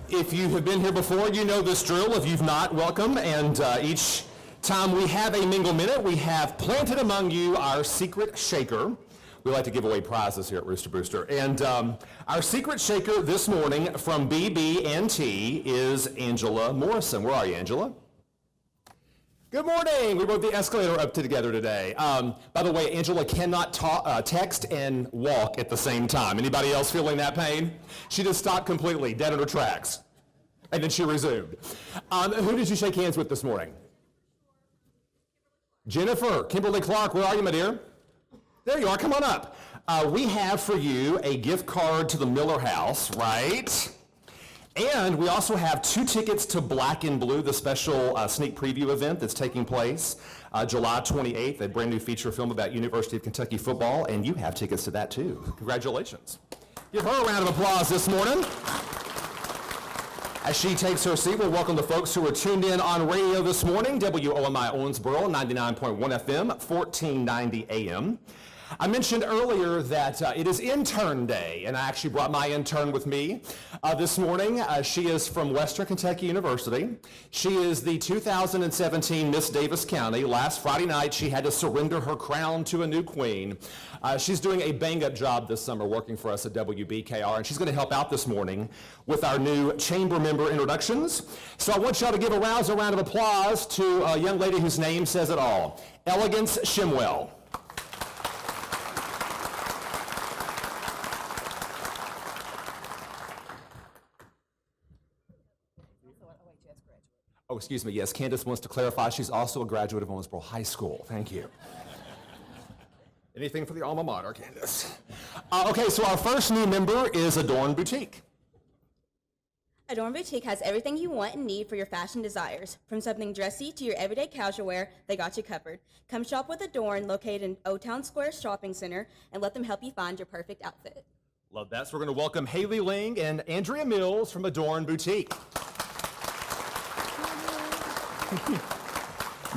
If you have been here before, you know this drill. If you've not, welcome. And each time we have a Mingle Minute, we have planted among you our secret shaker. We like to give away prizes here at Rooster Booster. And our secret shaker this morning from BB&T is Angela Morrison. Where are you, Angela? Good morning. We rode the escalator up together today. By the way, Angela cannot text and walk at the same time. Anybody else feeling that pain? She just stopped completely, dead in her tracks. And then she resumed. Who did you shake hands with this morning? Jennifer. Kimberly Clark, where are you, my dear? There you are. Come on up. We have for you a gift card to the Miller House, right? And we also have 2 tickets to Black and Blue, the special sneak preview event that's taking place July 28th, a brand new feature film about University of Kentucky football, and you have tickets to that too. Congratulations. Give her a round of applause this morning. As she takes her seat, we'll welcome the folks who are tuned in on radio this morning, WOMI Owensboro, 99.1 FM, 1490 AM. I mentioned earlier that it is intern day, and I actually brought my intern with me this morning. She is from Western Kentucky University. She is the 2017 Miss Davis County. Last Friday night, she had to surrender her crown to a new queen. She's doing a bang-up job this summer working for us at WBKR, and she's going to help out this morning with our new chamber member introductions. So I want y'all to give a rousing round of applause to a young lady whose name says it all, Elegance Shimwell. Oh, excuse me, yes, Candace wants to clarify she's also a graduate of Owensboro High School. Thank you. Anything for the alma mater, Candace? Okay, so our first new member is Adorn Boutique. Adorn Boutique has everything you want and need for your fashion desires. From something dressy to your everyday casual wear, they got you covered. Come shop with Adorn, located in O Town Square Shopping Center, and let them help you find your perfect outfit. Love that. So we're going to welcome Haley Ling and Andrea Mills from Adorn Boutique.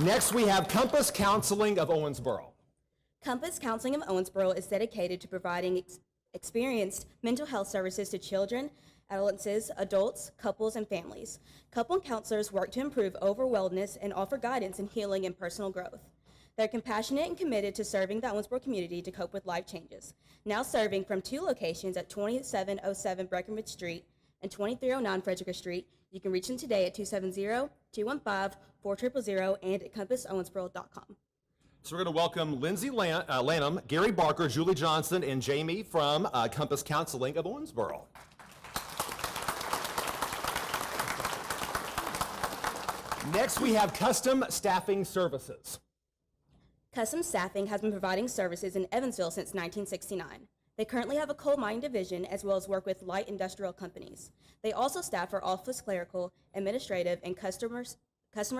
Next, we have Compass Counseling of Owensboro. Compass Counseling of Owensboro is dedicated to providing experienced mental health services to children, adolescents, adults, couples, and families. Couple counselors work to improve overall wellness and offer guidance in healing and personal growth. They're compassionate and committed to serving the Owensboro community to cope with life changes. Now serving from 2 locations at 2707 Breckenridge Street and 2309 Frederica Street. You can reach them today at 270-215-4000 and at compassowensboro.com. So we're going to welcome Lindsay Lanham, Gary Barker, Julie Johnson, and Jamie from Compass Counseling of Owensboro. Next, we have Custom Staffing Services. Custom Staffing has been providing services in Evansville since 1969. They currently have a coal mining division as well as work with light industrial companies. They also staff for office clerical, administrative, and customer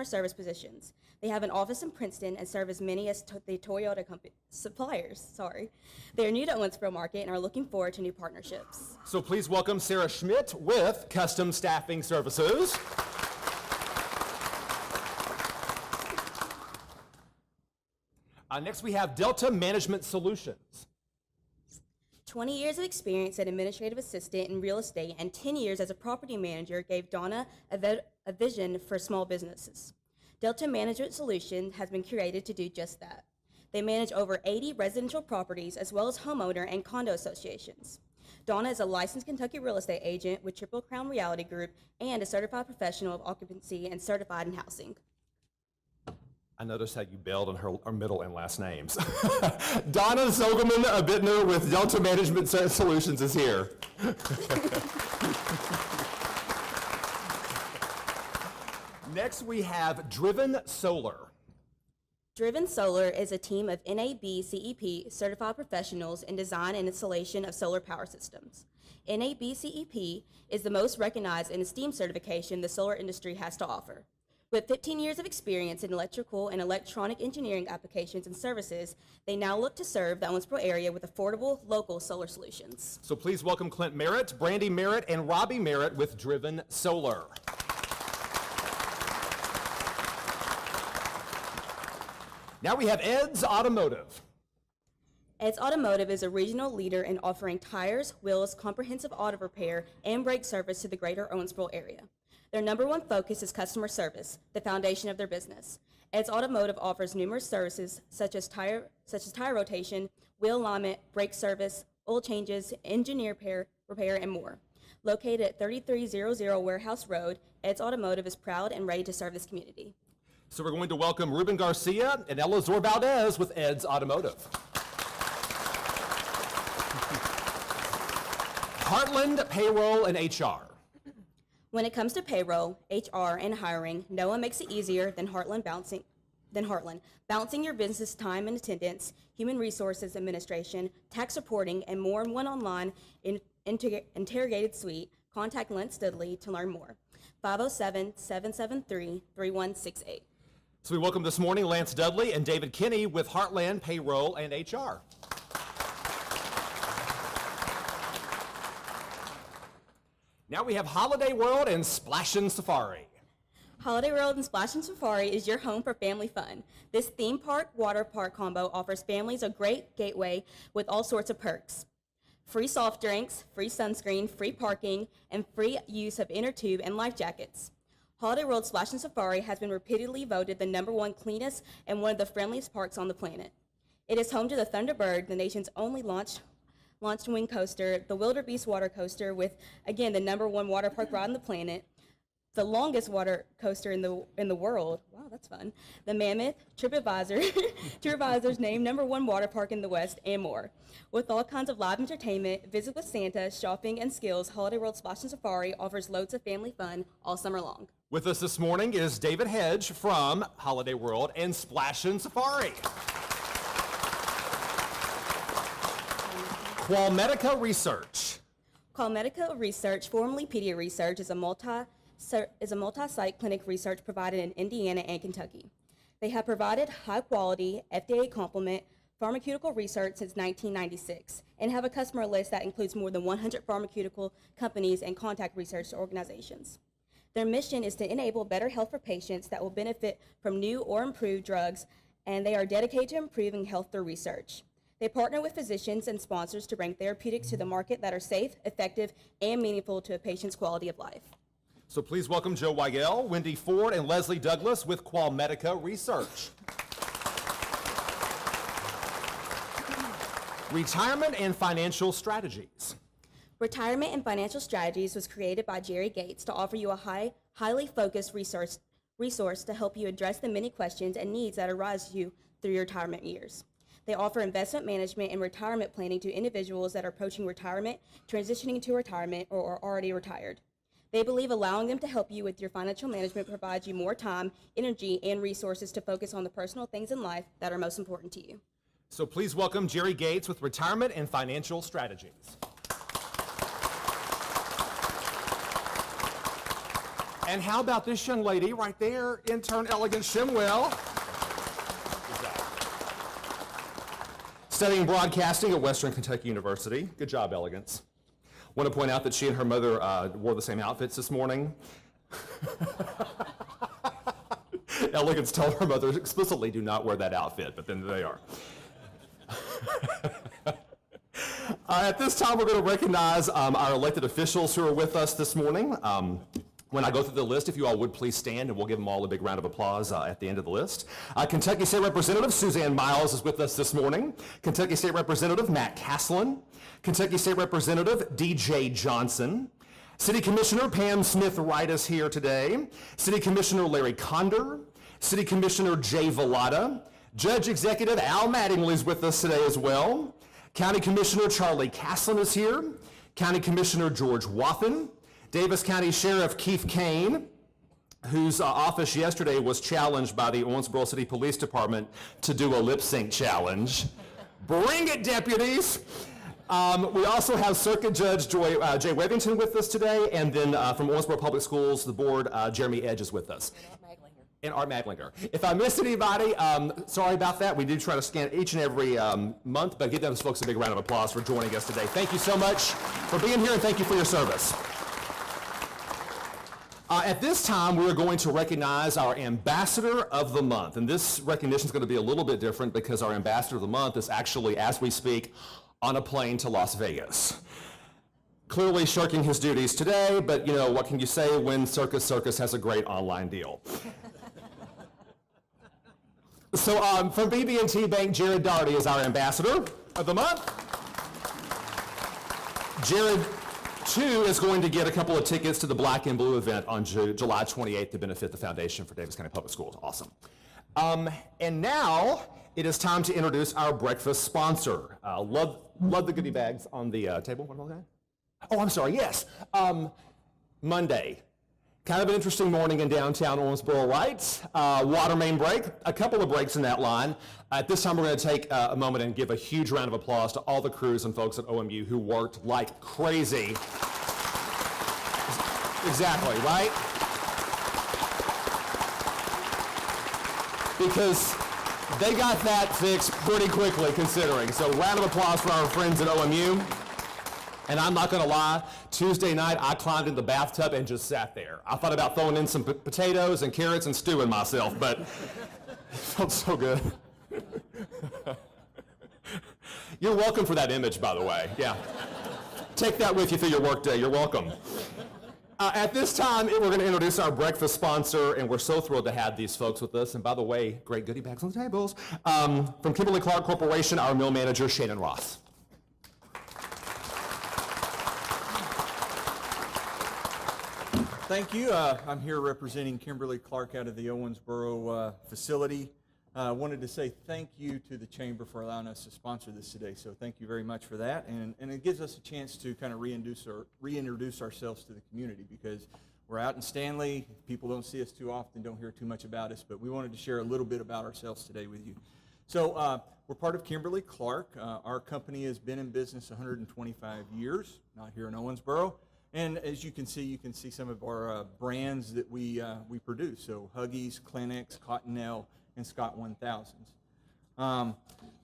service positions. They have an office in Princeton and serve as many as the Toyota suppliers. They are new to Owensboro market and are looking forward to new partnerships. So please welcome Sarah Schmidt with Custom Staffing Services. Next we have Delta Management Solutions. 20 years of experience as administrative assistant in real estate and 10 years as a property manager gave Donna a vision for small businesses. Delta Management Solutions has been curated to do just that. They manage over 80 residential properties as well as homeowner and condo associations. Donna is a licensed Kentucky real estate agent with Triple Crown Realty Group and a certified professional of occupancy and certified in housing. I noticed how you bailed on her middle and last names. Donna Zogelman Bittner with Delta Management Solutions is here. Next, we have Driven Solar. Driven Solar is a team of NAB CEP certified professionals in design and installation of solar power systems. NAB CEP is the most recognized and esteemed certification the solar industry has to offer. With 15 years of experience in electrical and electronic engineering applications and services, they now look to serve the Owensboro area with affordable, local solar solutions. So please welcome Clint Merritt, Brandy Merritt, and Robbie Merritt with Driven Solar. Now we have Ed's Automotive. Ed's Automotive is a regional leader in offering tires, wheels, comprehensive auto repair, and brake service to the greater Owensboro area. Their number one focus is customer service, the foundation of their business. Ed's Automotive offers numerous services such as tire rotation, wheel alignment, brake service, oil changes, engine repair, and more. Located at 3300 Warehouse Road, Ed's Automotive is proud and ready to serve this community. So we're going to welcome Ruben Garcia and Elazor Valdez with Ed's Automotive. Heartland Payroll and HR. When it comes to payroll, HR, and hiring, no one makes it easier than Heartland. Balancing your business time and attendance, human resources administration, tax reporting, and more in one online interrogated suite. Contact Lance Studley to learn more. 507-773-3168. So we welcome this morning Lance Dudley and David Kinney with Heartland Payroll and HR. Now we have Holiday World and Splashin' Safari. Holiday World and Splashin' Safari is your home for family fun. This theme park, water park combo offers families a great gateway with all sorts of perks. Free soft drinks, free sunscreen, free parking, and free use of inner tube and life jackets. Holiday World Splashin' Safari has been repeatedly voted the #1 cleanest and one of the friendliest parks on the planet. It is home to the Thunderbird, the nation's only launched wing coaster, the Wildebeest water coaster with, again, the #1 water park ride on the planet, the longest water coaster in the world. Wow, that's fun. The Mammoth, TripAdvisor's named #1 water park in the West, and more. With all kinds of live entertainment, visit with Santa, shopping, and skills, Holiday World Splashin' Safari offers loads of family fun all summer long. With us this morning is David Hedge from Holiday World and Splashin' Safari. Qualmedica Research. Qualmedica Research, formerly Pedia Research, is a multi-site clinic research provided in Indiana and Kentucky. They have provided high-quality, FDA-complement pharmaceutical research since 1996 and have a customer list that includes more than 100 pharmaceutical companies and contact research organizations. Their mission is to enable better health for patients that will benefit from new or improved drugs, and they are dedicated to improving health through research. They partner with physicians and sponsors to bring therapeutics to the market that are safe, effective, and meaningful to a patient's quality of life. So please welcome Joe Weigel, Wendy Ford, and Leslie Douglas with Qualmedica Research. Retirement and Financial Strategies. Retirement and Financial Strategies was created by Jerry Gates to offer you a highly focused resource to help you address the many questions and needs that arise to you through your retirement years. They offer investment management and retirement planning to individuals that are approaching retirement, transitioning into retirement, or are already retired. They believe allowing them to help you with your financial management provides you more time, energy, and resources to focus on the personal things in life that are most important to you. So please welcome Jerry Gates with Retirement and Financial Strategies. And how about this young lady right there, intern Elegance Shimwell? Studying broadcasting at Western Kentucky University. Good job, Elegance. Want to point out that she and her mother wore the same outfits this morning. Elegance told her mother explicitly, do not wear that outfit, but then they are. At this time, we're going to recognize our elected officials who are with us this morning. When I go through the list, if you all would please stand, and we'll give them all a big round of applause at the end of the list. Kentucky State Representative Suzanne Miles is with us this morning. Kentucky State Representative Matt Caslin. Kentucky State Representative DJ Johnson. City Commissioner Pam Smith-Wright is here today. City Commissioner Larry Condor. City Commissioner Jay Vallada. Judge Executive Al Mattingly is with us today as well. County Commissioner Charlie Caslin is here. County Commissioner George Wathen. Davis County Sheriff Keith Kane, whose office yesterday was challenged by the Owensboro City Police Department to do a lip sync challenge. Bring it, deputies! We also have Circuit Judge Jay Wevington with us today, and then from Owensboro Public Schools, the board, Jeremy Edge is with us. And Art Maglinger. If I missed anybody, sorry about that. We do try to scan each and every month, but give those folks a big round of applause for joining us today. Thank you so much for being here, and thank you for your service. At this time, we're going to recognize our Ambassador of the Month. And this recognition is going to be a little bit different because our Ambassador of the Month is actually, as we speak, on a plane to Las Vegas. Clearly shirking his duties today, but you know, what can you say when Circus has a great online deal? So from BB&T Bank, Jared Daugherty is our Ambassador of the Month. Jared, too, is going to get a couple of tickets to the Black and Blue event on July 28th to benefit the Foundation for Davis County Public Schools. Awesome. And now it is time to introduce our breakfast sponsor. Love the goodie bags on the table. What about that? Oh, I'm sorry, yes. Monday. Kind of an interesting morning in downtown Owensboro, right? Water main break, a couple of breaks in that line. At this time, we're going to take a moment and give a huge round of applause to all the crews and folks at OMU who worked like crazy. Exactly, right? Because they got that fixed pretty quickly, considering. So round of applause for our friends at OMU. And I'm not going to lie, Tuesday night I climbed in the bathtub and just sat there. I thought about throwing in some potatoes and carrots and stewing myself, but it felt so good. You're welcome for that image, by the way. Yeah. Take that with you through your work day. You're welcome. At this time, we're going to introduce our breakfast sponsor, and we're so thrilled to have these folks with us. And by the way, great goodie bags on the tables. From Kimberly-Clark Corporation, our mill manager, Shannon Ross. Thank you. I'm here representing Kimberly-Clark out of the Owensboro facility. I wanted to say thank you to the Chamber for allowing us to sponsor this today, so thank you very much for that. And it gives us a chance to kind of reintroduce ourselves to the community, because we're out in Stanley. People don't see us too often, don't hear too much about us, but we wanted to share a little bit about ourselves today with you. So we're part of Kimberly-Clark. Our company has been in business 125 years, not here in Owensboro. And as you can see some of our brands that we produce. So Huggies, Kleenex, Cottonelle, and Scott 1000s.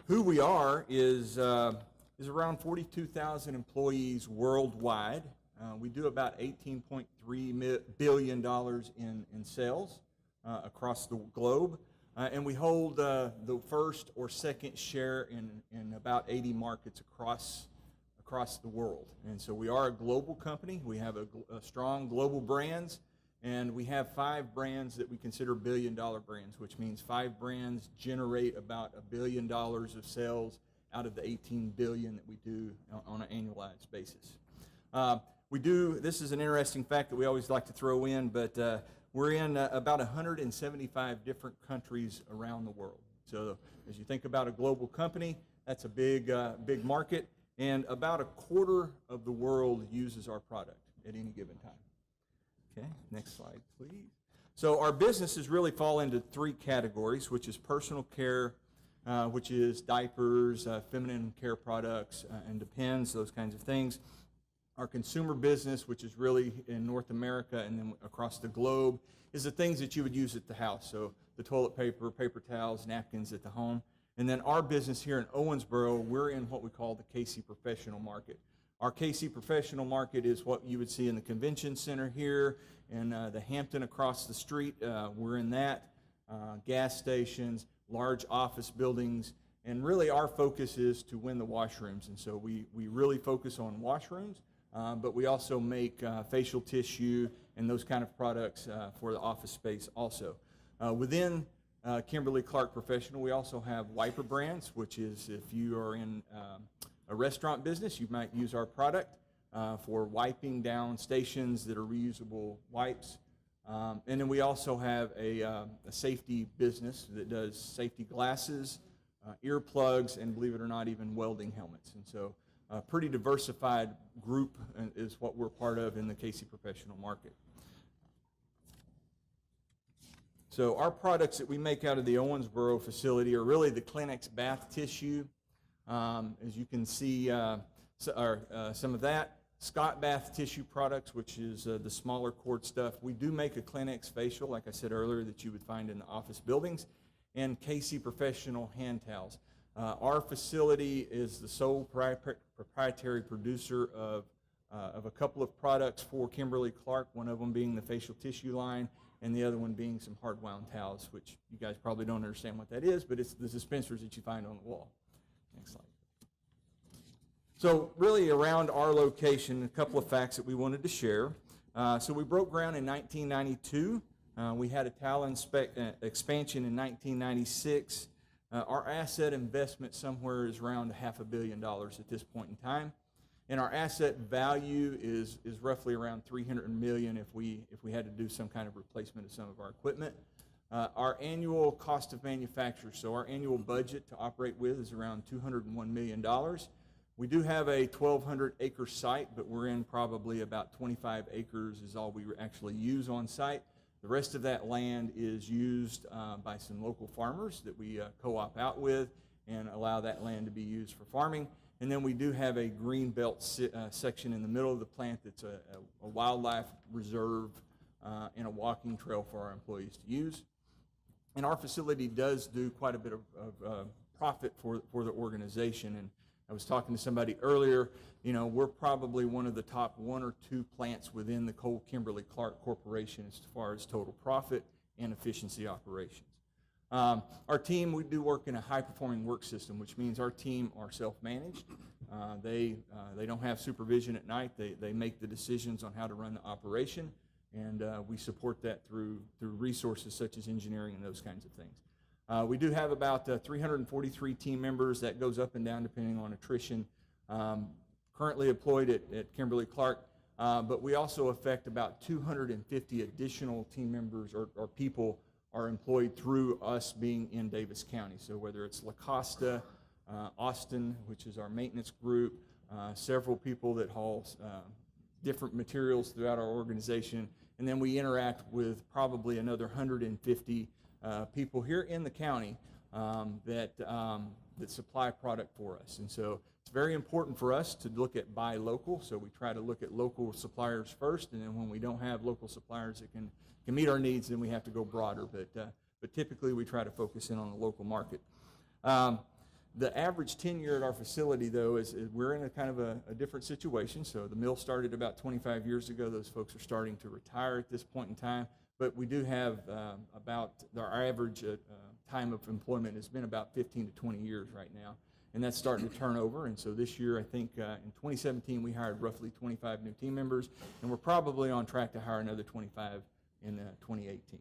Who we are is around 42,000 employees worldwide. We do about $18.3 billion in sales across the globe. And we hold the first or second share in about 80 markets across the world. And so we are a global company. We have a strong global brands, and we have 5 brands that we consider billion-dollar brands, which means 5 brands generate about $1 billion of sales out of the $18 billion that we do on an annualized basis. This is an interesting fact that we always like to throw in, but we're in about 175 different countries around the world. So as you think about a global company, that's a big market. And about a quarter of the world uses our product at any given time. Okay, next slide, please. So our businesses really fall into 3 categories, which is personal care, which is diapers, feminine care products, and Depends, those kinds of things. Our consumer business, which is really in North America and then across the globe, is the things that you would use at the house. So the toilet paper, paper towels, napkins at the home. And then our business here in Owensboro, we're in what we call the KC Professional Market. Our KC Professional Market is what you would see in the convention center here and the Hampton across the street. We're in that. Gas stations, large office buildings, and really our focus is to win the washrooms. And so we really focus on washrooms, but we also make facial tissue and those kind of products for the office space also. Within Kimberly-Clark Professional, we also have wiper brands, which is if you are in a restaurant business, you might use our product for wiping down stations that are reusable wipes. And then we also have a safety business that does safety glasses, earplugs, and believe it or not, even welding helmets. And so a pretty diversified group is what we're part of in the KC Professional Market. So our products that we make out of the Owensboro facility are really the Kleenex bath tissue. As you can see, some of that. Scott bath tissue products, which is the smaller cord stuff. We do make a Kleenex facial, like I said earlier, that you would find in the office buildings. And KC Professional hand towels. Our facility is the sole proprietary producer of of a couple of products for Kimberly-Clark, one of them being the facial tissue line, and the other one being some hard wound towels, which you guys probably don't understand what that is, but it's the dispensers that you find on the wall. Next slide. So really around our location, a couple of facts that we wanted to share. So we broke ground in 1992. We had a towel expansion in 1996. Our asset investment somewhere is around $500 million at this point in time. And our asset value is roughly around $300 million if we had to do some kind of replacement of some of our equipment. Our annual cost of manufacture, so our annual budget to operate with is around $201 million. We do have a 1,200-acre site, but we're in probably about 25 acres is all we actually use on site. The rest of that land is used by some local farmers that we co-op out with and allow that land to be used for farming. And then we do have a green belt section in the middle of the plant that's a wildlife reserve and a walking trail for our employees to use. And our facility does do quite a bit of profit for the organization. And I was talking to somebody earlier, you know, we're probably one of the top 1 or 2 plants within the Cole Kimberly-Clark Corporation as far as total profit and efficiency operations. Our team, we do work in a high-performing work system, which means our team are self-managed. They don't have supervision at night. They make the decisions on how to run the operation, and we support that through resources such as engineering and those kinds of things. We do have about 343 team members. That goes up and down depending on attrition. Currently employed at Kimberly-Clark, but we also affect about 250 additional team members or people are employed through us being in Davis County. So whether it's La Costa, Austin, which is our maintenance group, several people that haul different materials throughout our organization, and then we interact with probably another 150 people here in the county that supply product for us. And so it's very important for us to look at buy local, so we try to look at local suppliers first, and then when we don't have local suppliers that can meet our needs, then we have to go broader, but typically we try to focus in on the local market. The average tenure at our facility, though, is we're in a kind of a different situation. So the mill started about 25 years ago. Those folks are starting to retire at this point in time, but we do have about our average time of employment has been about 15 to 20 years right now, and that's starting to turn over. And so this year, I think in 2017, we hired roughly 25 new team members, and we're probably on track to hire another 25 in 2018.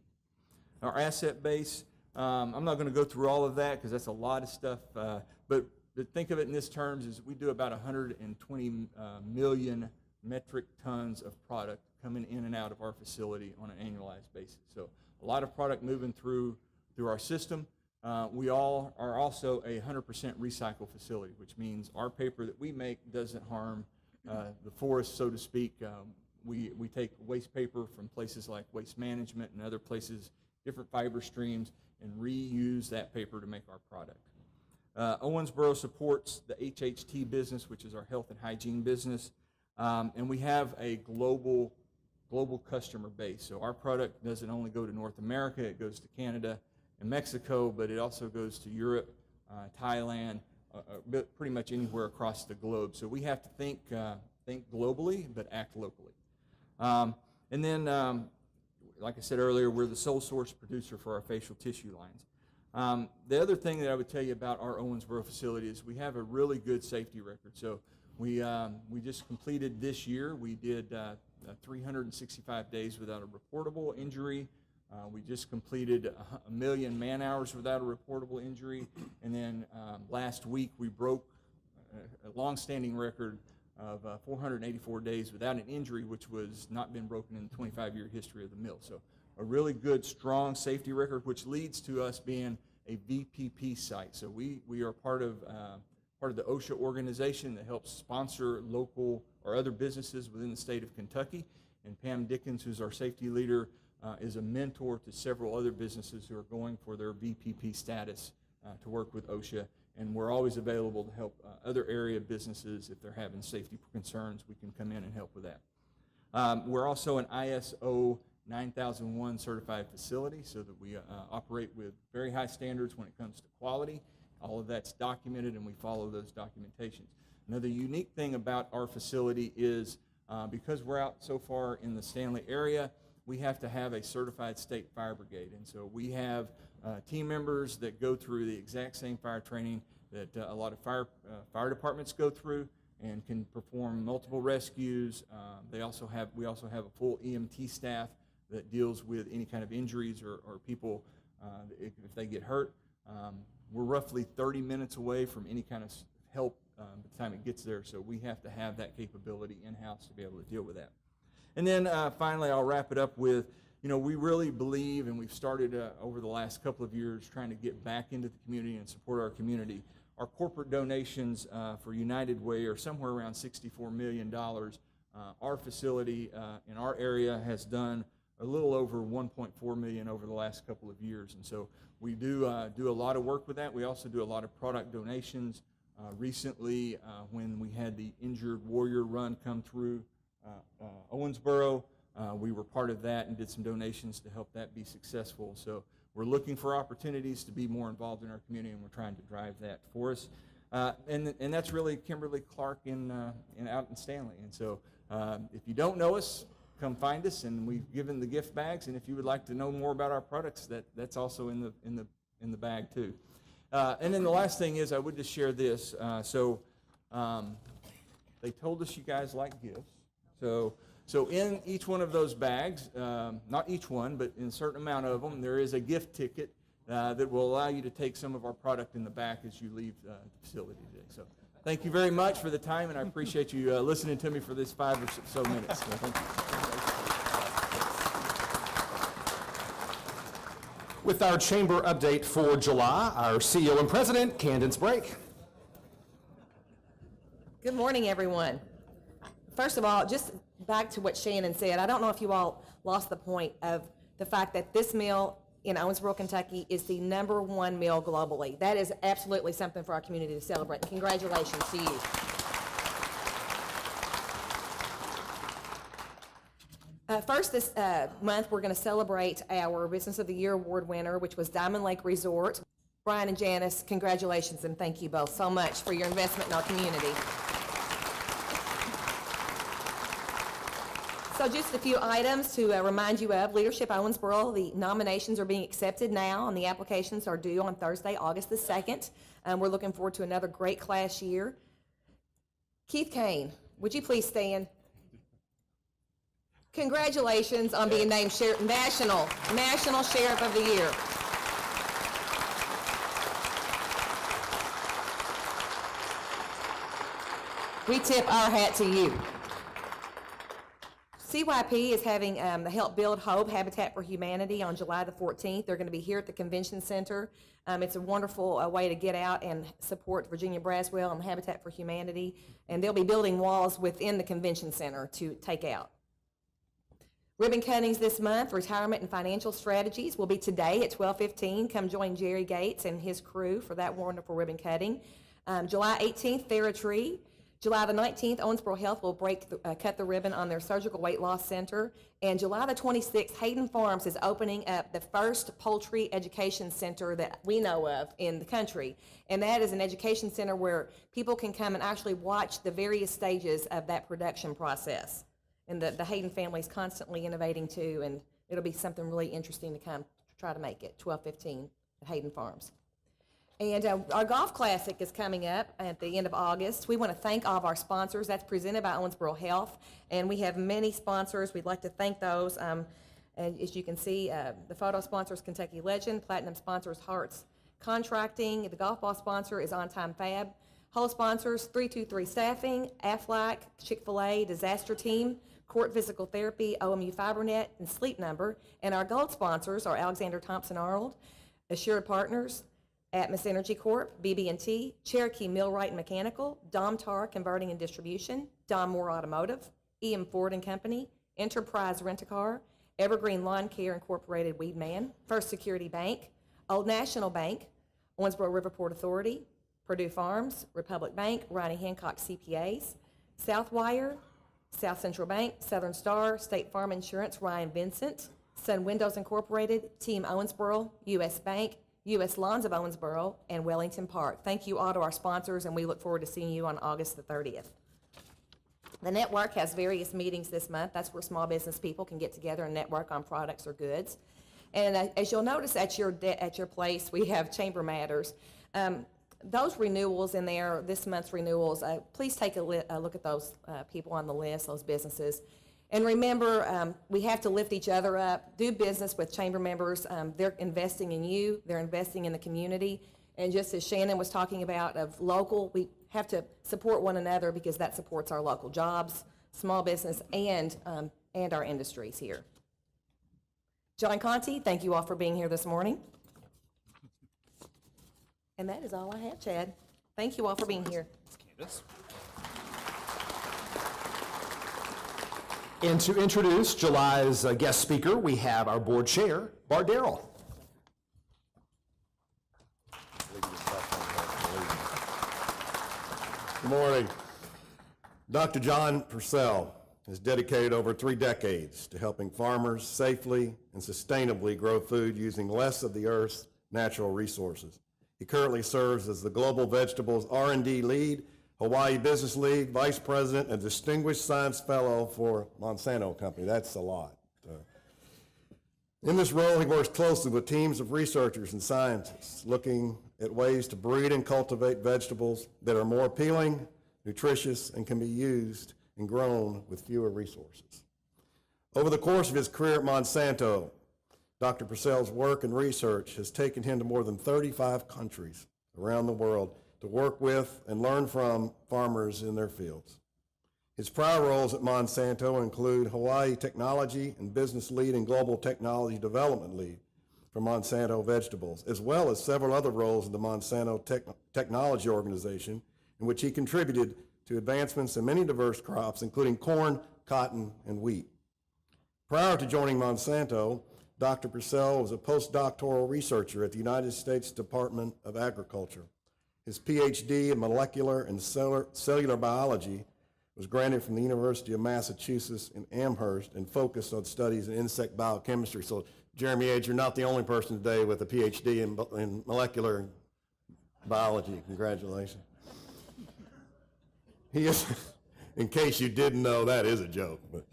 Our asset base, I'm not going to go through all of that because that's a lot of stuff, but think of it in this terms is we do about 120 million metric tons of product coming in and out of our facility on an annualized basis. So a lot of product moving through our system. We all are also a 100% recycle facility, which means our paper that we make doesn't harm the forest, so to speak. We take waste paper from places like Waste Management and other places, different fiber streams, and reuse that paper to make our product. Owensboro supports the HHT business, which is our health and hygiene business, and we have a global customer base. So our product doesn't only go to North America, it goes to Canada and Mexico, but it also goes to Europe, Thailand, pretty much anywhere across the globe. So we have to think globally, but act locally. And then, like I said earlier, we're the sole source producer for our facial tissue lines. The other thing that I would tell you about our Owensboro facility is we have a really good safety record. So we just completed this year, we did 365 days without a reportable injury. We just completed 1 million man-hours without a reportable injury. And then last week we broke a long-standing record of 484 days without an injury, which was not been broken in the 25-year history of the mill. So a really good, strong safety record, which leads to us being a VPP site. So we are part of the OSHA organization that helps sponsor local or other businesses within the state of Kentucky. And Pam Dickens, who's our safety leader, is a mentor to several other businesses who are going for their VPP status to work with OSHA. And we're always available to help other area businesses if they're having safety concerns. We can come in and help with that. We're also an ISO 9001 certified facility, so that we operate with very high standards when it comes to quality. All of that's documented, and we follow those documentations. Another unique thing about our facility is Because we're out so far in the Stanley area, we have to have a certified state fire brigade. And so we have team members that go through the exact same fire training that a lot of fire departments go through and can perform multiple rescues. We also have a full EMT staff that deals with any kind of injuries or people if they get hurt. We're roughly 30 minutes away from any kind of help by the time it gets there, so we have to have that capability in-house to be able to deal with that. And then finally, I'll wrap it up with, we really believe, and we've started over the last couple of years trying to get back into the community and support our community. Our corporate donations for United Way are somewhere around $64 million. Our facility in our area has done a little over $1.4 million over the last couple of years, and so we do a lot of work with that. We also do a lot of product donations. Recently, when we had the Injured Warrior Run come through Owensboro, we were part of that and did some donations to help that be successful. So we're looking for opportunities to be more involved in our community, and we're trying to drive that for us. And that's really Kimberly Clark out in Stanley. And so if you don't know us, come find us, and we've given the gift bags. And if you would like to know more about our products, that's also in the bag too. And then the last thing is I would just share this. They told us you guys like gifts. So in each one of those bags, not each one, but in a certain amount of them, there is a gift ticket that will allow you to take some of our product in the back as you leave the facility today. So thank you very much for the time, and I appreciate you listening to me for this 5 or so minutes. So thank you. With our chamber update for July, our CEO and President, Candace Brake. Good morning, everyone. First of all, just back to what Shannon said, I don't know if you all lost the point of the fact that this meal in Owensboro, Kentucky is the #1 meal globally. That is absolutely something for our community to celebrate. Congratulations to you. First this month, we're going to celebrate our Business of the Year Award winner, which was Diamond Lake Resort. Brian and Janice, congratulations, and thank you both so much for your investment in our community. So just a few items to remind you of. Leadership Owensboro, the nominations are being accepted now, and the applications are due on Thursday, August the 2nd. We're looking forward to another great class year. Keith Kane, would you please stand? Congratulations on being named National Sheriff of the Year. We tip our hat to you. CYP is having the Help Build Hope Habitat for Humanity on July the 14th. They're going to be here at the Convention Center. It's a wonderful way to get out and support Virginia Braswell and Habitat for Humanity. And they'll be building walls within the Convention Center to take out. Ribbon cuttings this month, retirement and financial strategies, will be today at 12:15. Come join Jerry Gates and his crew for that wonderful ribbon cutting. July 18th, Theratree. July the 19th, Owensboro Health will cut the ribbon on their surgical weight loss center. And July the 26th, Hayden Farms is opening up the first poultry education center that we know of in the country. And that is an education center where people can come and actually watch the various stages of that production process. And the Hayden family is constantly innovating too, and it'll be something really interesting to come to try to make it, 12:15 at Hayden Farms. And our Golf Classic is coming up at the end of August. We want to thank all of our sponsors. That's presented by Owensboro Health, and we have many sponsors. We'd like to thank those. And as you can see, the photo sponsor is Kentucky Legend, Platinum sponsors Hearts Contracting, the golf ball sponsor is On Time Fab, hole sponsors 323 Staffing, Aflac, Chick-fil-A, Disaster Team, Court Physical Therapy, OMU FiberNet, and Sleep Number. And our gold sponsors are Alexander Thompson Arnold, Assured Partners, Atmos Energy Corp., BB&T, Cherokee Millwright and Mechanical, Domtar Converting and Distribution, Don Moore Automotive, EM Ford and Company, Enterprise Rent-A-Car, Evergreen Lawn Care Incorporated Weedman, First Security Bank, Old National Bank, Owensboro Riverport Authority, Purdue Farms, Republic Bank, Ronnie Hancock CPAs, Southwire, South Central Bank, Southern Star, State Farm Insurance, Ryan Vincent, Sun Windows Incorporated, Team Owensboro, U.S. Bank, U.S. Lawns of Owensboro, and Wellington Park. Thank you all to our sponsors, and we look forward to seeing you on August the 30th. The network has various meetings this month. That's where small business people can get together and network on products or goods. And as you'll notice at your place, we have Chamber Matters. Those renewals in there, this month's renewals, please take a look at those people on the list, those businesses. And remember, we have to lift each other up, do business with Chamber members. They're investing in you, they're investing in the community. And just as Shannon was talking about of local, we have to support one another because that supports our local jobs, small business, and our industries here. John Conti, thank you all for being here this morning. And that is all I have, Chad. Thank you all for being here. Candace. And to introduce July's guest speaker, we have our board chair, Bart Darrell. Good morning. Dr. John Purcell has dedicated over 3 decades to helping farmers safely and sustainably grow food using less of the earth's natural resources. He currently serves as the Global Vegetables R&D Lead, Hawaii Business Lead, Vice President, and Distinguished Science Fellow for Monsanto Company. That's a lot. In this role, he works closely with teams of researchers and scientists looking at ways to breed and cultivate vegetables that are more appealing, nutritious, and can be used and grown with fewer resources. Over the course of his career at Monsanto, Dr. Purcell's work and research has taken him to more than 35 countries around the world to work with and learn from farmers in their fields. His prior roles at Monsanto include Hawaii Technology and Business Lead and Global Technology Development Lead for Monsanto Vegetables, as well as several other roles in the Monsanto Technology Organization, in which he contributed to advancements in many diverse crops, including corn, cotton, and wheat. Prior to joining Monsanto, Dr. Purcell was a postdoctoral researcher at the United States Department of Agriculture. His PhD in molecular and cellular biology was granted from the University of Massachusetts in Amherst and focused on studies in insect biochemistry. So, Jeremy Age, you're not the only person today with a PhD in molecular biology. Congratulations. He is, in case you didn't know, that is a joke. But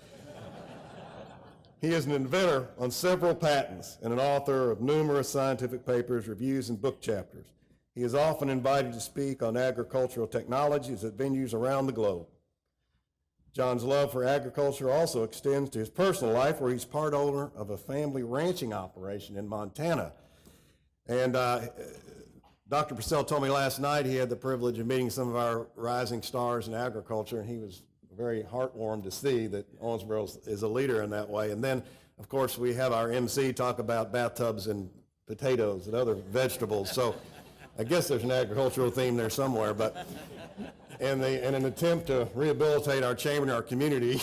he is an inventor on several patents and an author of numerous scientific papers, reviews, and book chapters. He is often invited to speak on agricultural technologies at venues around the globe. John's love for agriculture also extends to his personal life, where he's part owner of a family ranching operation in Montana. And Dr. Purcell told me last night he had the privilege of meeting some of our rising stars in agriculture, and he was very heartwarmed to see that Owensboro is a leader in that way. And then, of course, we have our Emcee talk about bathtubs and potatoes and other vegetables. So I guess there's an agricultural theme there somewhere. But in an attempt to rehabilitate our chamber and our community,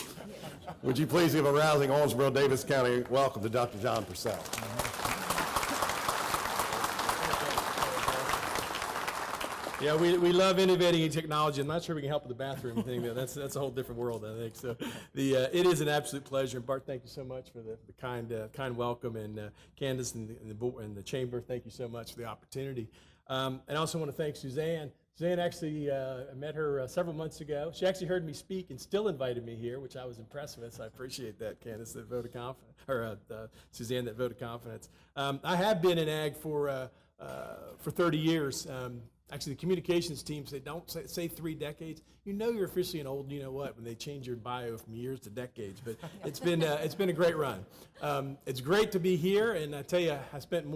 would you please give a rousing Owensboro Davis County welcome to Dr. John Purcell. Yeah, we love innovating in technology. I'm not sure we can help with the bathroom thing. That's a whole different world, I think. So it is an absolute pleasure. And Bart, thank you so much for the kind welcome. And Candace and the chamber, thank you so much for the opportunity. And I also want to thank Suzanne. Suzanne actually, I met her several months ago. She actually heard me speak and still invited me here, which I was impressed with. So I appreciate that, Candace, that vote of confidence, or Suzanne, that vote of confidence. I have been in ag for 30 years. Actually, the communications team said, don't say 3 decades. You know you're officially an old you-know-what when they change your bio from years to decades. But it's been a great run. It's great to be here, and I tell you, I spent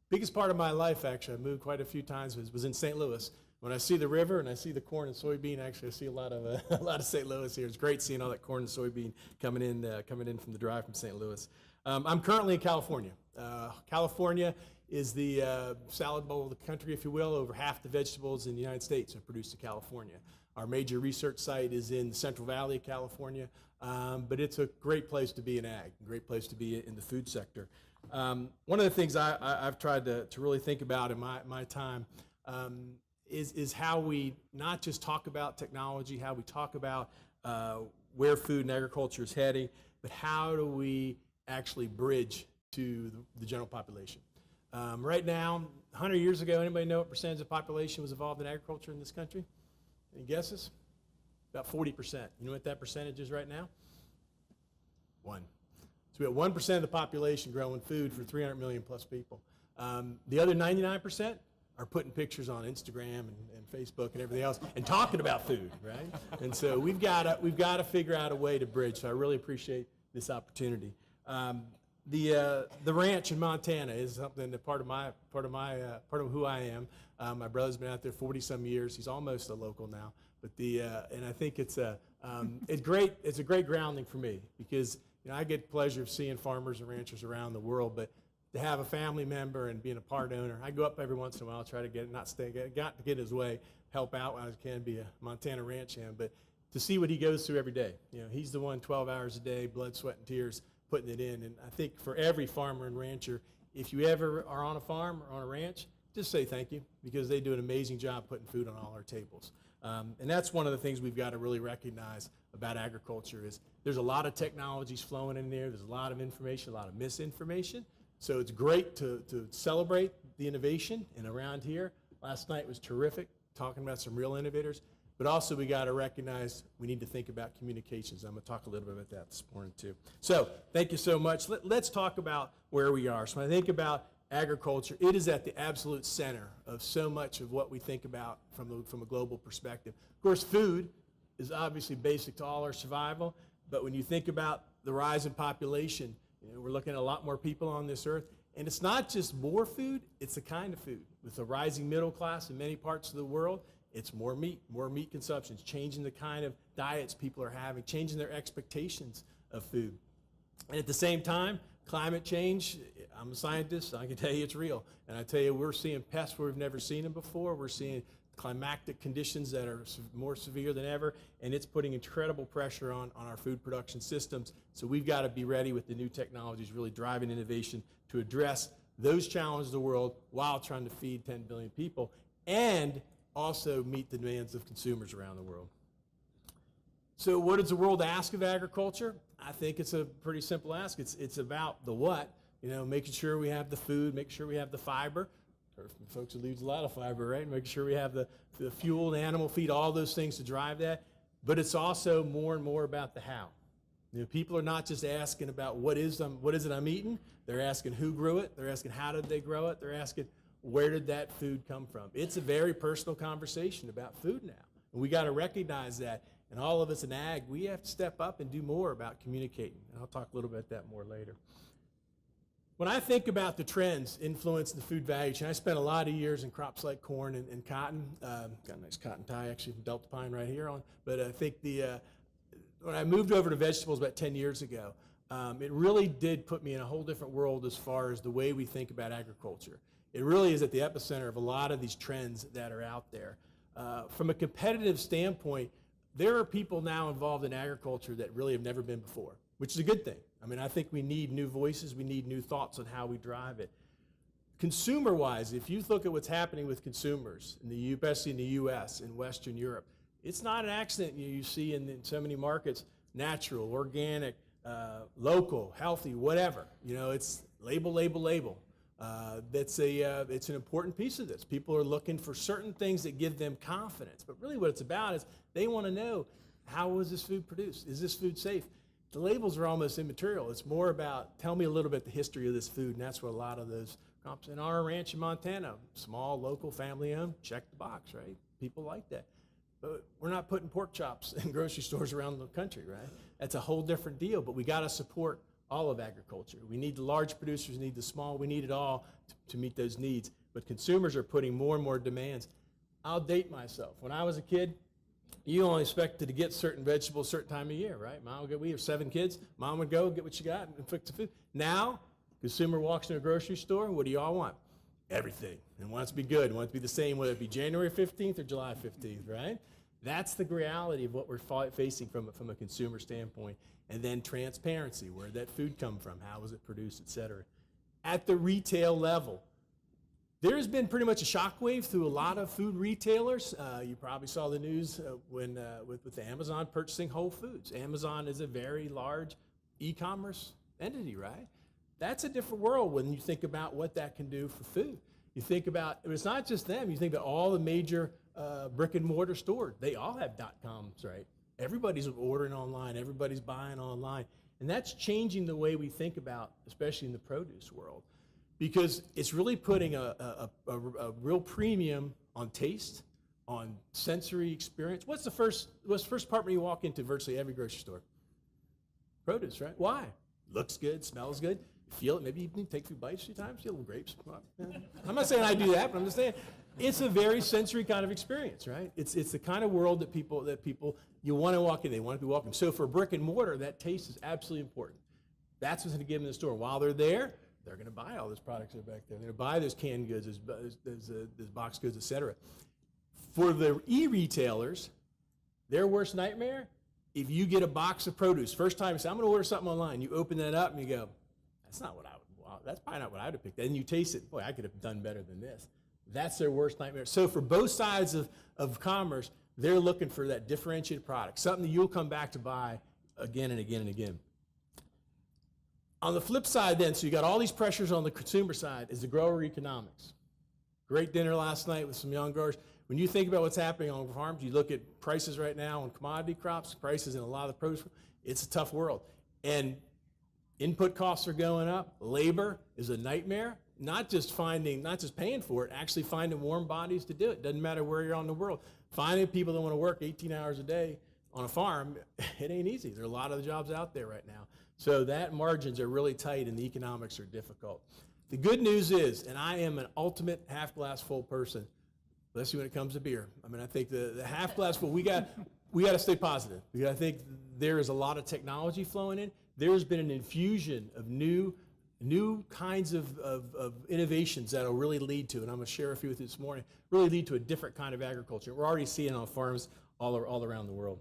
biggest part of my life, actually, I moved quite a few times, was in St. Louis. When I see the river and I see the corn and soybean, actually I see a lot of St. Louis here. It's great seeing all that corn and soybean coming in from the drive from St. Louis. I'm currently in California. California is the salad bowl of the country, if you will. Over half the vegetables in the United States are produced in California. Our major research site is in the Central Valley of California, but it's a great place to be in ag, a great place to be in the food sector. One of the things I've tried to really think about in my time is how we not just talk about technology, how we talk about where food and agriculture is heading, but how do we actually bridge to the general population. Right now, 100 years ago, anybody know what percentage of the population was involved in agriculture in this country? Any guesses? About 40%. You know what that percentage is right now? 1. So we have 1% of the population growing food for 300 million plus people. The other 99% are putting pictures on Instagram and Facebook and everything else and talking about food, right? And so we've got to figure out a way to bridge. So I really appreciate this opportunity. The ranch in Montana is something that part of who I am. My brother's been out there 40-some years. He's almost a local now. But and I think it's a great grounding for me because I get the pleasure of seeing farmers and ranchers around the world, but to have a family member and being a part owner, I go up every once in a while, try to get in his way, help out when I can, be a Montana ranch hand, but to see what he goes through every day. He's the one 12 hours a day, blood, sweat, and tears, putting it in. And I think for every farmer and rancher, if you ever are on a farm or on a ranch, just say thank you because they do an amazing job putting food on all our tables. And that's one of the things we've got to really recognize about agriculture is there's a lot of technologies flowing in there. There's a lot of information, a lot of misinformation. So it's great to celebrate the innovation. And around here, last night was terrific, talking about some real innovators. But also we got to recognize we need to think about communications. I'm going to talk a little bit about that this morning too. So thank you so much. Let's talk about where we are. So when I think about agriculture, it is at the absolute center of so much of what we think about from a global perspective. Of course, food is obviously basic to all our survival, but when you think about the rise in population, we're looking at a lot more people on this earth, and it's not just more food, it's the kind of food. With the rising middle class in many parts of the world, it's more meat consumption. It's changing the kind of diets people are having, changing their expectations of food. And at the same time, climate change, I'm a scientist, I can tell you it's real. And I tell you, we're seeing pests where we've never seen them before. We're seeing climatic conditions that are more severe than ever, and it's putting incredible pressure on our food production systems. So we've got to be ready with the new technologies, really driving innovation to address those challenges of the world while trying to feed 10 billion people and also meet the demands of consumers around the world. So what does the world ask of agriculture? I think it's a pretty simple ask. It's about the what, making sure we have the food, making sure we have the fiber. Or folks who lose a lot of fiber, right? Making sure we have the fuel, the animal feed, all those things to drive that. But it's also more and more about the how. People are not just asking about what is it I'm eating. They're asking who grew it. They're asking how did they grow it. They're asking where did that food come from. It's a very personal conversation about food now. And we got to recognize that. And all of us in ag, we have to step up and do more about communicating. And I'll talk a little bit about that more later. When I think about the trends influencing the food value chain, I spent a lot of years in crops like corn and cotton. Got a nice cotton tie, actually, from Delta Pine right here on. But I think when I moved over to vegetables about 10 years ago, it really did put me in a whole different world as far as the way we think about agriculture. It really is at the epicenter of a lot of these trends that are out there. From a competitive standpoint, there are people now involved in agriculture that really have never been before, which is a good thing. I mean, I think we need new voices. We need new thoughts on how we drive it. Consumer-wise, if you look at what's happening with consumers, especially in the U.S. and Western Europe, it's not an accident you see in so many markets, natural, organic, local, healthy, whatever. It's label, label, label. It's an important piece of this. People are looking for certain things that give them confidence. But really what it's about is they want to know, how was this food produced? Is this food safe? The labels are almost immaterial. It's more about, tell me a little bit the history of this food, and that's what a lot of those crops. In our ranch in Montana, small, local, family-owned, check the box, right? People like that. But we're not putting pork chops in grocery stores around the country, right? That's a whole different deal, but we got to support all of agriculture. We need the large producers, we need the small, we need it all to meet those needs. But consumers are putting more and more demands. I'll date myself. When I was a kid, you only expected to get certain vegetables a certain time of year, right? We have 7 kids. Mom would go get what you got and fix the food. Now, consumer walks in a grocery store, what do you all want? Everything. And wants to be good, wants to be the same, whether it be January 15th or July 15th, right? That's the reality of what we're facing from a consumer standpoint. And then transparency, where did that food come from? How was it produced, et cetera. At the retail level, there's been pretty much a shockwave through a lot of food retailers. You probably saw the news with Amazon purchasing Whole Foods. Amazon is a very large e-commerce entity, right? That's a different world when you think about what that can do for food. You think about, it's not just them, you think about all the major brick and mortar stores. They all have .coms, right? Everybody's ordering online. Everybody's buying online. And that's changing the way we think about, especially in the produce world, because it's really putting a real premium on taste, on sensory experience. What's the first department you walk into virtually every grocery store? Produce, right? Why? Looks good, smells good. You feel it. Maybe you can take a few bites a few times, feel little grapes. I'm not saying I do that, but I'm just saying it's a very sensory kind of experience, right? It's the kind of world that people you want to walk in. They want to be welcome. So for brick and mortar, that taste is absolutely important. That's what's going to give them in the store. While they're there, they're going to buy all those products that are back there. They're going to buy those canned goods, those box goods, et cetera. For the e-retailers, their worst nightmare, if you get a box of produce, first time you say, I'm going to order something online, you open that up and you go, that's probably not what I would have picked. And you taste it, boy, I could have done better than this. That's their worst nightmare. So for both sides of commerce, they're looking for that differentiated product, something that you'll come back to buy again and again and again. On the flip side then, so you got all these pressures on the consumer side, is the grower economics. Great dinner last night with some young growers. When you think about what's happening on farms, you look at prices right now on commodity crops, prices in a lot of the produce, it's a tough world. And input costs are going up. Labor is a nightmare. Not just paying for it, actually finding warm bodies to do it. Doesn't matter where you're on the world. Finding people that want to work 18 hours a day on a farm, it ain't easy. There are a lot of the jobs out there right now. So that margins are really tight and the economics are difficult. The good news is, and I am an ultimate half glass full person, especially when it comes to beer. I mean, I think the half glass full, we got to stay positive, because I think there is a lot of technology flowing in. There's been an infusion of new kinds of innovations that will really lead to, and I'm going to share a few with you this morning, really lead to a different kind of agriculture. We're already seeing it on farms all around the world.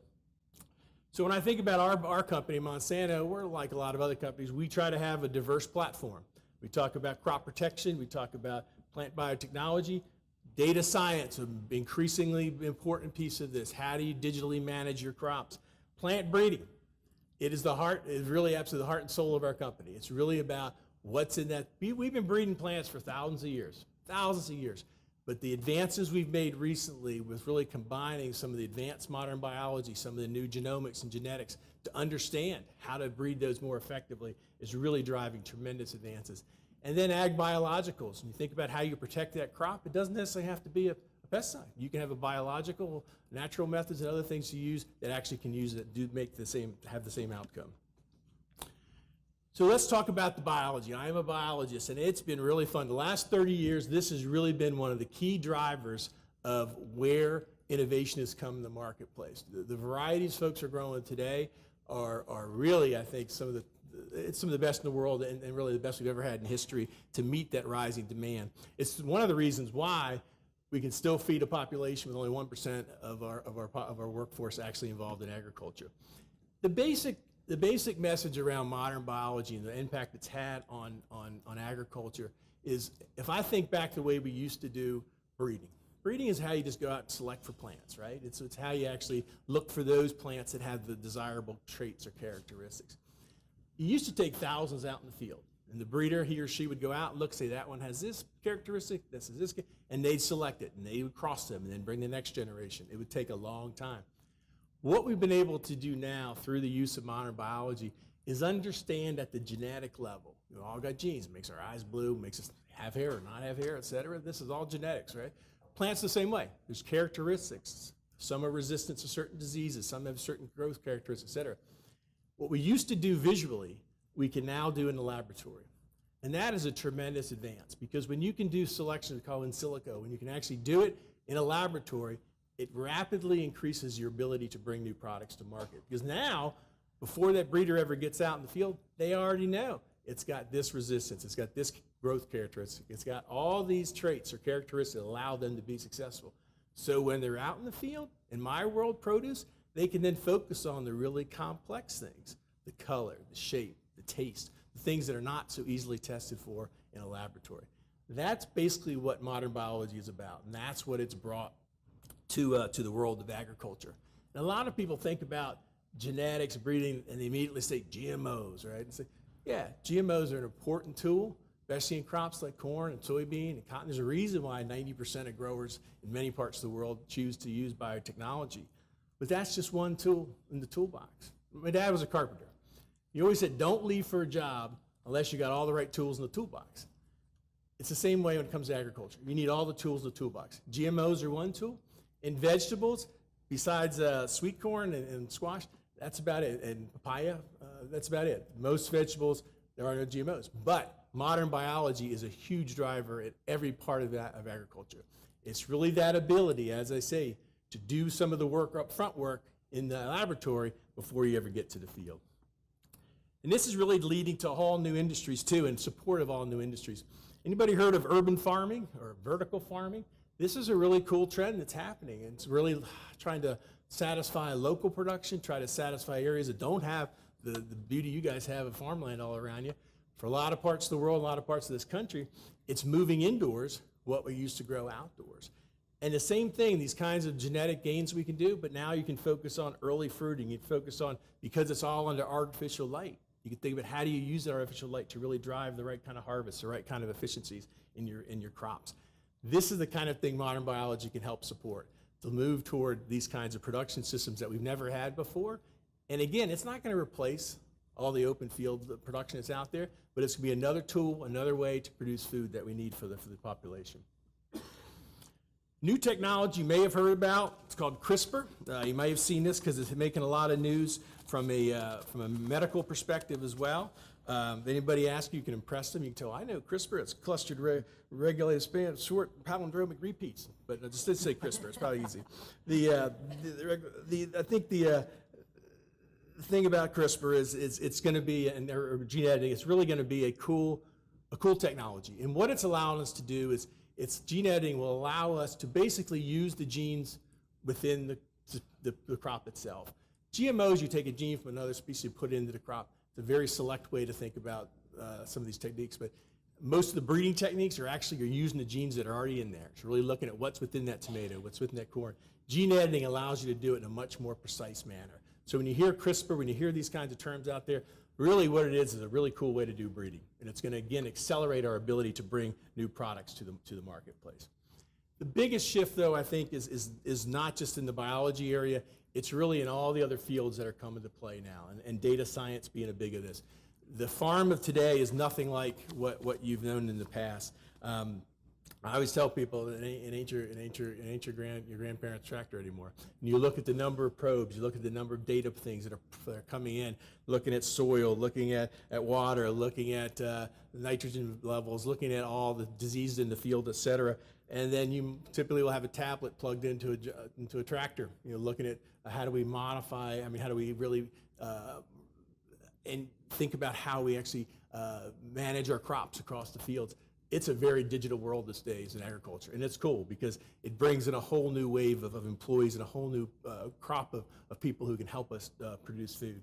So when I think about our company, Monsanto, we're like a lot of other companies. We try to have a diverse platform. We talk about crop protection. We talk about plant biotechnology. Data science, an increasingly important piece of this. How do you digitally manage your crops? Plant breeding. It is really absolutely the heart and soul of our company. It's really about what's in that. We've been breeding plants for thousands of years. But the advances we've made recently with really combining some of the advanced modern biology, some of the new genomics and genetics to understand how to breed those more effectively is really driving tremendous advances. And then ag biologicals. When you think about how you protect that crop, it doesn't necessarily have to be a pesticide. You can have a biological, natural methods and other things to use that actually can use it, have the same outcome. So let's talk about the biology. I am a biologist, and it's been really fun. The last 30 years, this has really been one of the key drivers of where innovation has come in the marketplace. The varieties folks are growing today are really, I think, some of the best in the world, and really the best we've ever had in history to meet that rising demand. It's one of the reasons why we can still feed a population with only 1% of our workforce actually involved in agriculture. The basic message around modern biology and the impact it's had on agriculture is, if I think back to the way we used to do breeding. Breeding is how you just go out and select for plants, right? It's how you actually look for those plants that have the desirable traits or characteristics. You used to take thousands out in the field, and the breeder, he or she, would go out and look, say that one has this characteristic, this is this, and they'd select it, and they would cross them and then bring the next generation. It would take a long time. What we've been able to do now through the use of modern biology is understand at the genetic level. We all got genes. It makes our eyes blue, makes us have hair or not have hair, et cetera. This is all genetics, right? Plants the same way. There's characteristics. Some are resistant to certain diseases. Some have certain growth characteristics, et cetera. What we used to do visually, we can now do in the laboratory. And that is a tremendous advance, because when you can do selection called in silico, when you can actually do it in a laboratory, it rapidly increases your ability to bring new products to market. Because now, before that breeder ever gets out in the field, they already know it's got this resistance, it's got this growth characteristic, it's got all these traits or characteristics that allow them to be successful. So when they're out in the field, in my world, produce, they can then focus on the really complex things, the color, the shape, the taste, the things that are not so easily tested for in a laboratory. That's basically what modern biology is about, and that's what it's brought to the world of agriculture. And a lot of people think about genetics, breeding, and they immediately say GMOs, right? And say, yeah, GMOs are an important tool, especially in crops like corn and soybean and cotton. There's a reason why 90% of growers in many parts of the world choose to use biotechnology. But that's just one tool in the toolbox. My dad was a carpenter. He always said, don't leave for a job unless you got all the right tools in the toolbox. It's the same way when it comes to agriculture. You need all the tools in the toolbox. GMOs are one tool. In vegetables, besides sweet corn and squash, that's about it. And papaya, that's about it. Most vegetables, there are no GMOs. But modern biology is a huge driver at every part of that of agriculture. It's really that ability, as I say, to do some of the work, upfront work in the laboratory before you ever get to the field. And this is really leading to all new industries too, in support of all new industries. Anybody heard of urban farming or vertical farming? This is a really cool trend that's happening. And it's really trying to satisfy local production, try to satisfy areas that don't have the beauty you guys have of farmland all around you. For a lot of parts of the world, a lot of parts of this country, it's moving indoors what we used to grow outdoors. And the same thing, these kinds of genetic gains we can do, but now you can focus on early fruiting. You can focus on, because it's all under artificial light, you can think about how do you use that artificial light to really drive the right kind of harvest, the right kind of efficiencies in your crops. This is the kind of thing modern biology can help support, to move toward these kinds of production systems that we've never had before. And again, it's not going to replace all the open field production that's out there, but it's going to be another tool, another way to produce food that we need for the population. New technology you may have heard about, it's called CRISPR. You may have seen this because it's making a lot of news from a medical perspective as well. If anybody asks you can impress them, you can tell, I know CRISPR, it's clustered regulated span, short palindromic repeats. But I just did say CRISPR, it's probably easy. I think the thing about CRISPR is it's going to be, or gene editing, it's really going to be a cool technology. And what it's allowing us to do is, gene editing will allow us to basically use the genes within the crop itself. GMOs, you take a gene from another species and put it into the crop. It's a very select way to think about some of these techniques, but most of the breeding techniques are actually you're using the genes that are already in there. It's really looking at what's within that tomato, what's within that corn. Gene editing allows you to do it in a much more precise manner. So when you hear CRISPR, when you hear these kinds of terms out there, really what it is a really cool way to do breeding. And it's going to, again, accelerate our ability to bring new products to the marketplace. The biggest shift, though, I think, is not just in the biology area. It's really in all the other fields that are coming to play now, and data science being a big of this. The farm of today is nothing like what you've known in the past. I always tell people it ain't your grandparents' tractor anymore. And you look at the number of probes, you look at the number of data things that are coming in, looking at soil, looking at water, looking at nitrogen levels, looking at all the diseases in the field, et cetera. And then you typically will have a tablet plugged into a tractor, looking at how do we modify, how do we really and think about how we actually manage our crops across the fields. It's a very digital world these days in agriculture, and it's cool because it brings in a whole new wave of employees and a whole new crop of people who can help us produce food.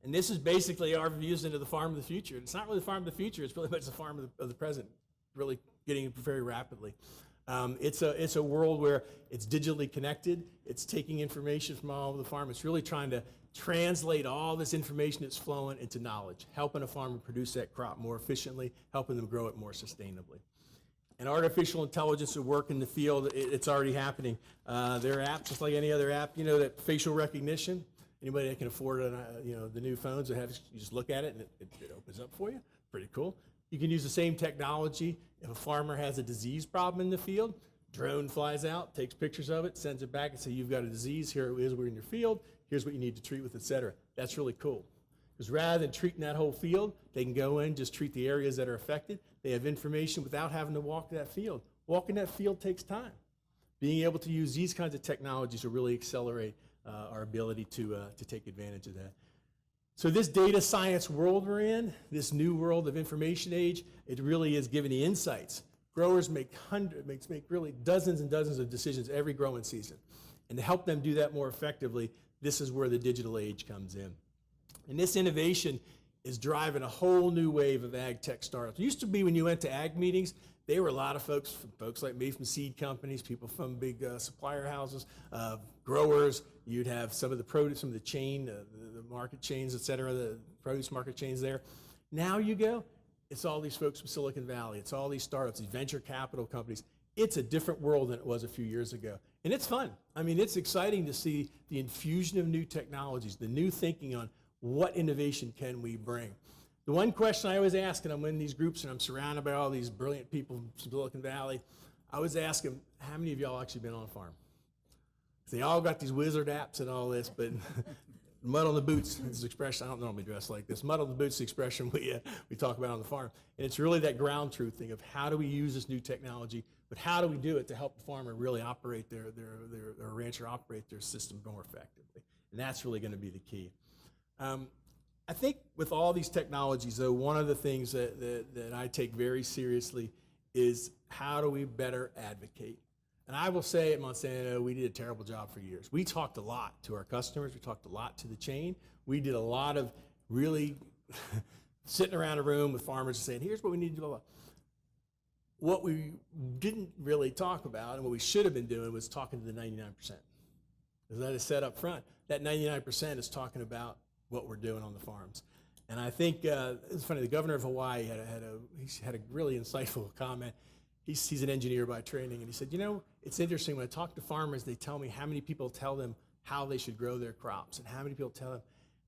And this is basically our views into the farm of the future. It's not really the farm of the future, it's really much the farm of the present, really getting very rapidly. It's a world where it's digitally connected, it's taking information from all over the farm, it's really trying to translate all this information that's flowing into knowledge, helping a farmer produce that crop more efficiently, helping them grow it more sustainably. And artificial intelligence will work in the field. It's already happening. There are apps, just like any other app, that facial recognition. Anybody that can afford the new phones that have, you just look at it and it opens up for you. Pretty cool. You can use the same technology. If a farmer has a disease problem in the field, drone flies out, takes pictures of it, sends it back and says, you've got a disease, here it is, we're in your field, here's what you need to treat with, et cetera. That's really cool. Because rather than treating that whole field, they can go in, just treat the areas that are affected. They have information without having to walk that field. Walking that field takes time. Being able to use these kinds of technologies will really accelerate our ability to take advantage of that. So this data science world we're in, this new world of information age, it really is giving the insights. Growers make really dozens and dozens of decisions every growing season. And to help them do that more effectively, this is where the digital age comes in. And this innovation is driving a whole new wave of ag tech startups. It used to be when you went to ag meetings, there were a lot of folks like me from seed companies, people from big supplier houses, growers. You'd have some of the produce, some of the chain, the market chains, et cetera, the produce market chains there. Now you go, it's all these folks from Silicon Valley. It's all these startups, these venture capital companies. it's a different world than it was a few years ago. And it's fun. I mean, it's exciting to see the infusion of new technologies, the new thinking on what innovation can we bring. The one question I always ask, and I'm in these groups and I'm surrounded by all these brilliant people from Silicon Valley, I always ask them, how many of y'all actually been on a farm? They all got these wizard apps and all this, but mud on the boots is the expression. I don't normally dress like this. Mud on the boots is the expression we talk about on the farm. And it's really that ground truth thing of how do we use this new technology, but how do we do it to help the farmer really operate their rancher operate their system more effectively. And that's really going to be the key. I think with all these technologies, though, one of the things that I take very seriously is how do we better advocate? And I will say at Monsanto, we did a terrible job for years. We talked a lot to our customers. We talked a lot to the chain. We did a lot of really sitting around a room with farmers and saying, here's what we need to do. What we didn't really talk about and what we should have been doing was talking to the 99%. As that is said up front, that 99% is talking about what we're doing on the farms. And I think it's funny, the governor of Hawaii had a really insightful comment. He's an engineer by training, and he said, you know, it's interesting, when I talk to farmers, they tell me how many people tell them how they should grow their crops and how many people tell them.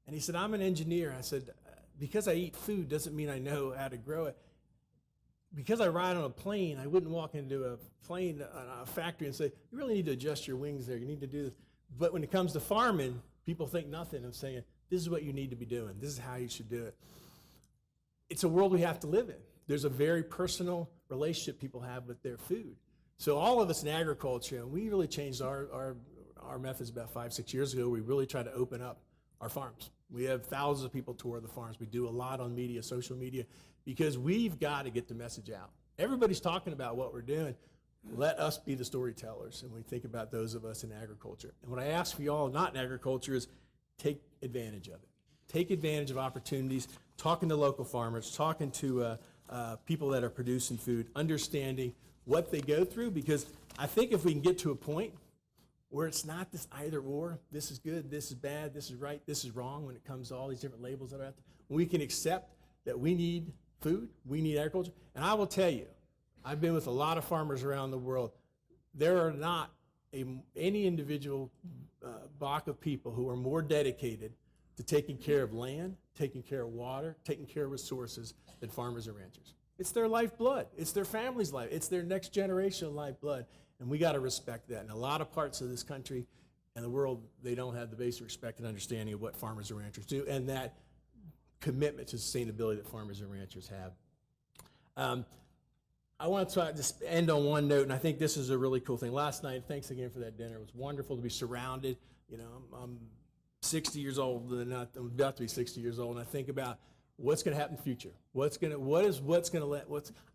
And he said, I'm an engineer. I said, because I eat food doesn't mean I know how to grow it. Because I ride on a plane, I wouldn't walk into a factory and say, you really need to adjust your wings there. You need to do this. But when it comes to farming, people think nothing of saying, this is what you need to be doing. This is how you should do it. It's a world we have to live in. There's a very personal relationship people have with their food. So all of us in agriculture, and we really changed our methods about 5-6 years ago. We really tried to open up our farms. We have thousands of people tour the farms. We do a lot on media, social media, because we've got to get the message out. Everybody's talking about what we're doing. Let us be the storytellers, and we think about those of us in agriculture. And what I ask for you all not in agriculture is take advantage of it. Take advantage of opportunities, talking to local farmers, talking to people that are producing food, understanding what they go through, because I think if we can get to a point where it's not this either or, this is good, this is bad, this is right, this is wrong, when it comes to all these different labels that are out there, we can accept that we need food, we need agriculture. And I will tell you, I've been with a lot of farmers around the world. There are not any individual block of people who are more dedicated to taking care of land, taking care of water, taking care of resources than farmers and ranchers. It's their lifeblood. It's their family's life. It's their next generation lifeblood. And we got to respect that. In a lot of parts of this country and the world, they don't have the basic respect and understanding of what farmers and ranchers do and that commitment to sustainability that farmers and ranchers have. I want to just end on one note, and I think this is a really cool thing. Last night, thanks again for that dinner. It was wonderful to be surrounded. You know, I'm 60 years old, I'm about to be 60 years old, and I think about what's going to happen in the future.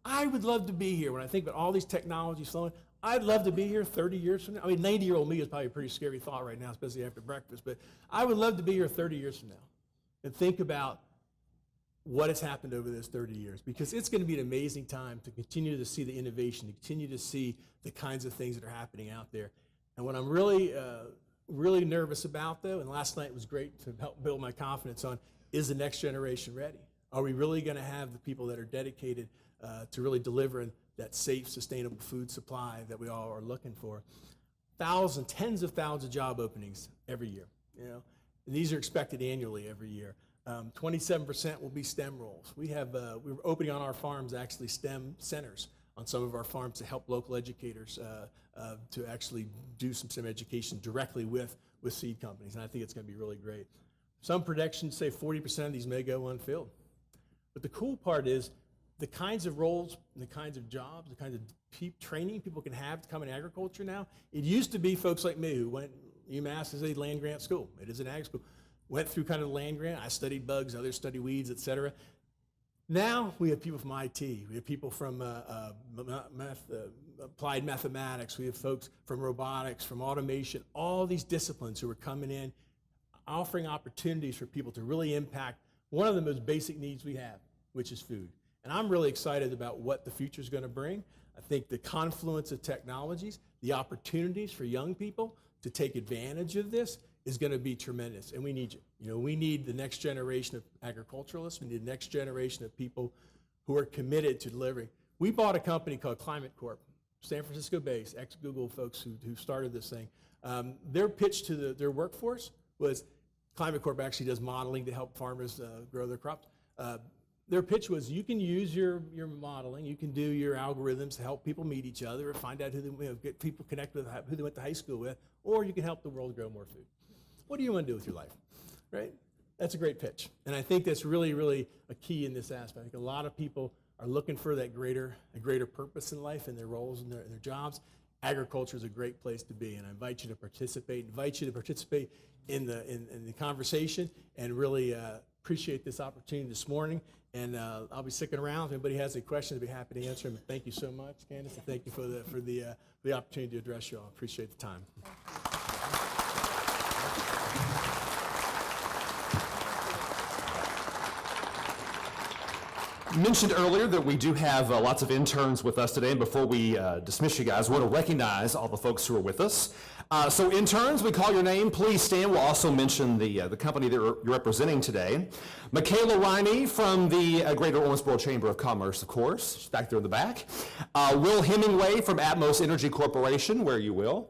I would love to be here when I think about all these technologies flowing. I'd love to be here 30 years from now. I mean, 90-year-old me is probably a pretty scary thought right now, especially after breakfast, but I would love to be here 30 years from now and think about what has happened over those 30 years, because it's going to be an amazing time to continue to see the innovation, to continue to see the kinds of things that are happening out there. And what I'm really nervous about, though, and last night was great to help build my confidence on, is the next generation ready? Are we really going to have the people that are dedicated to really delivering that safe, sustainable food supply that we all are looking for? Tens of thousands of job openings every year, you know, and these are expected annually every year. 27% will be STEM roles. We're opening on our farms actually STEM centers on some of our farms to help local educators to actually do some STEM education directly with seed companies, and I think it's going to be really great. Some predictions say 40% of these may go unfilled. But the cool part is the kinds of roles, the kinds of jobs, the kinds of training people can have to come in agriculture now. It used to be folks like me who went, UMass is a land grant school. It is an ag school. Went through kind of land grant. I studied bugs, others study weeds, et cetera. Now we have people from IT. We have people from applied mathematics. We have folks from robotics, from automation, all these disciplines who are coming in, offering opportunities for people to really impact one of the most basic needs we have, which is food. And I'm really excited about what the future is going to bring. I think the confluence of technologies, the opportunities for young people to take advantage of this is going to be tremendous, and we need you. You know, we need the next generation of agriculturalists. We need the next generation of people who are committed to delivering. We bought a company called Climate Corp San Francisco-based, ex-Google folks who started this thing. Their pitch to their workforce was, Climate Corp actually does modeling to help farmers grow their crops. Their pitch was, you can use your modeling, you can do your algorithms to help people meet each other or find out get people connected with who they went to high school with, or you can help the world grow more food. What do you want to do with your life, right? That's a great pitch. And I think that's really, really a key in this aspect. I think a lot of people are looking for that greater purpose in life and their roles and their jobs. Agriculture is a great place to be, and I invite you to participate in the conversation, and really appreciate this opportunity this morning. And I'll be sticking around. If anybody has any questions, I'd be happy to answer them. Thank you so much, Candace, and thank you for the opportunity to address you all. Appreciate the time. Mentioned earlier that we do have lots of interns with us today, and before we dismiss you guys, we want to recognize all the folks who are with us. So interns, we call your name, please stand. We'll also mention the company that you're representing today. Michaela Riney from the Greater Owensboro Chamber of Commerce, of course. She's back there in the back. Will Hemingway from Atmos Energy Corporation, where you will.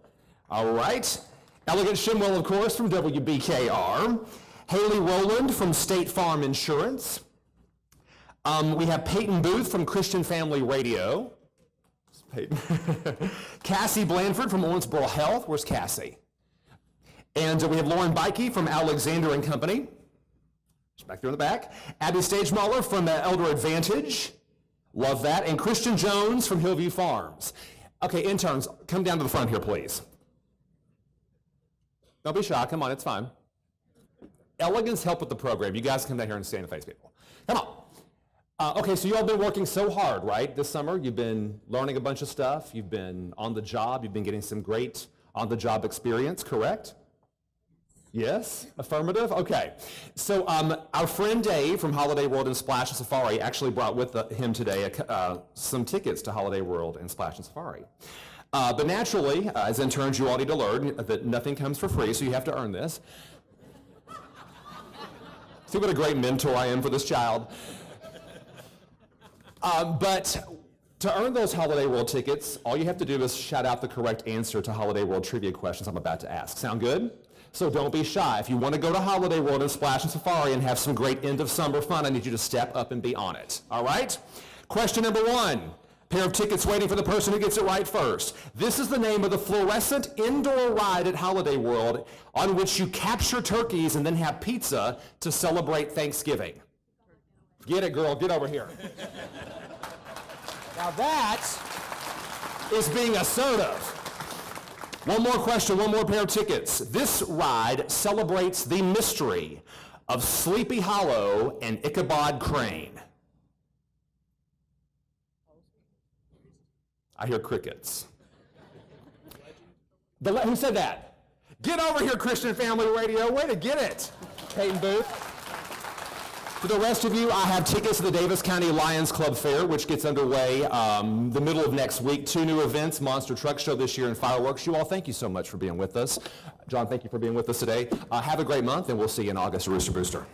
All right. Elegant Shimwell, of course, from WBKR. Haley Rowland from State Farm Insurance. We have Peyton Booth from Christian Family Radio. Peyton. Cassie Blanford from Owensboro Health. Where's Cassie? And we have Lauren Bikey from Alexander and Company. She's back there in the back. Abby Stagemaller from Elder Advantage. Love that. And Christian Jones from Hillview Farms. Okay, interns, come down to the front here, please. Don't be shy. Come on, it's fine. Elegance help with the program. You guys come down here and stand and face people. Come on. Okay, so you all been working so hard, right, this summer? You've been learning a bunch of stuff. You've been on the job. You've been getting some great on-the-job experience, correct? Yes? Affirmative? Okay. So our friend Dave from Holiday World and Splash and Safari actually brought with him today some tickets to Holiday World and Splash and Safari. But naturally, as interns, you all need to learn that nothing comes for free, so you have to earn this. See what a great mentor I am for this child. But to earn those Holiday World tickets, all you have to do is shout out the correct answer to Holiday World trivia questions I'm about to ask. Sound good? So don't be shy. If you want to go to Holiday World and Splash and Safari and have some great end of summer fun, I need you to step up and be on it. All right? Question number 1. Pair of tickets waiting for the person who gets it right first. This is the name of the fluorescent indoor ride at Holiday World on which you capture turkeys and then have pizza to celebrate Thanksgiving. Get it, girl. Get over here. Now that is being assertive. One more question, one more pair of tickets. This ride celebrates the mystery of Sleepy Hollow and Ichabod Crane. I hear crickets. Who said that? Get over here, Christian Family Radio. Way to get it, Peyton Booth. For the rest of you, I have tickets to the Davis County Lions Club Fair, which gets underway the middle of next week. 2 new events, Monster Truck Show this year and fireworks. You all, thank you so much for being with us. John, thank you for being with us today. Have a great month, and we'll see you in August at Rooster Booster.